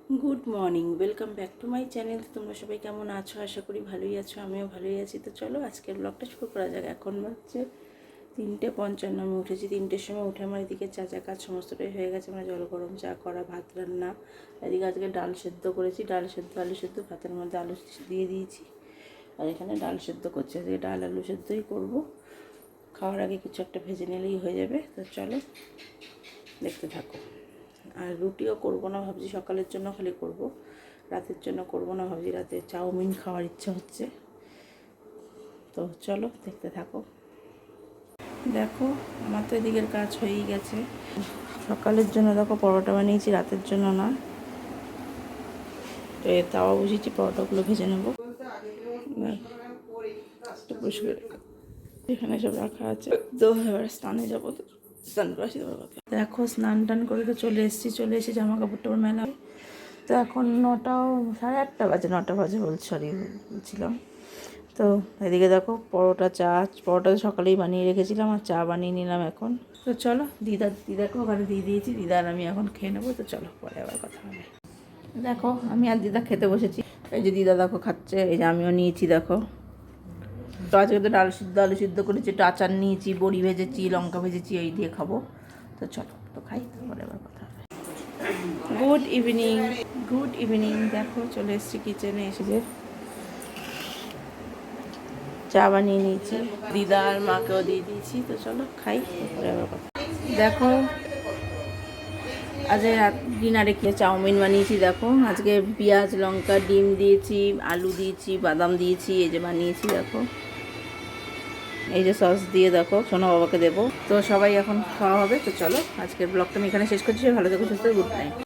Good morning, welcome back to my channel. তোমরা সবাই কেমন আছো? আশা করি ভালোই আছো, আমিও ভালোই আছি। তো চলো আজকের ব্লগটা শুরু করা যাক। এখন হচ্ছে 3:55। আমি উঠেছি 3টের সময়। উঠে আমার এদিকে চা কাজ সমস্তটাই হয়ে গেছে। মানে জল গরম, চা করা, ভাত রান্না। এদিকে আজকে ডাল সেদ্ধ করেছি, ডাল সেদ্ধ আলু সেদ্ধ, ভাতের মধ্যে আলু দিয়ে দিয়েছি। আর এখানে ডাল সেদ্ধ করছি, আজকে ডাল আলু সেদ্ধই করবো। খাওয়ার আগে কিছু একটা ভেজে নিলেই হয়ে যাবে। তো চলো দেখতে থাকো। আর রুটিও করবো না ভাবছি, সকালের জন্য খালি করব, রাতের জন্য করব না ভাবছি। রাতে চাউমিন খাওয়ার ইচ্ছা হচ্ছে। তো চলো দেখতে থাকো। দেখো আমার তো এদিকের কাজ হয়েই গেছে। সকালের জন্য দেখো পরোটা বানিয়েছি, রাতের জন্য না। তো তাওয়া বুঝেছি, পরোটাগুলো ভেজে নেবো। এখানে সব রাখা আছে। তো এবার স্নানে যাবো, তো স্নান করে আসি। দেখো স্নান টান করে তো চলে এসেছি জামা কাপড় টাপড় মেলা। তো এখন 9টাও 8:30 বাজে, 9টা বাজে বলছিলাম। তো এদিকে দেখো পরোটা তো সকালেই বানিয়ে রেখেছিলাম, আর চা বানিয়ে নিলাম এখন। তো চলো দিদাকে ওখানে দিয়ে দিয়েছি, দিদা আর আমি এখন খেয়ে নেবো। তো চলো পরে আবার কথা হবে। দেখো আমি আর দিদা খেতে বসেছি। এই যে দিদা দেখো খাচ্ছে, এই যে আমিও নিয়েছি দেখো। তো আজকে তো আলু সিদ্ধ করেছি, একটু আচার নিয়েছি, বড়ি ভেজেছি, লঙ্কা ভেজেছি, এই দিয়ে খাবো। তো চলো তো খাই, তারপরে আবার কথা হবে। Good evening. দেখো চলে এসেছি কিচেনে, এসে যে চা বানিয়ে নিয়েছি, দিদা আর মাকেও দিয়ে দিয়েছি। তো চলো খাই, তারপরে আবার কথা। দেখো আজকে ডিনারে খেয়ে চাউমিন বানিয়েছি। দেখো আজকে পেঁয়াজ লঙ্কা ডিম দিয়েছি, আলু দিয়েছি, বাদাম দিয়েছি, এই যে বানিয়েছি দেখো। এই যে সস দিয়ে দেখো সোনা বাবাকে দেবো। তো সবাই এখন খাওয়া হবে। তো চলো আজকের ব্লগটা আমি এখানে শেষ করছি। ভালো থেকো, সুস্থ, গুড নাইট।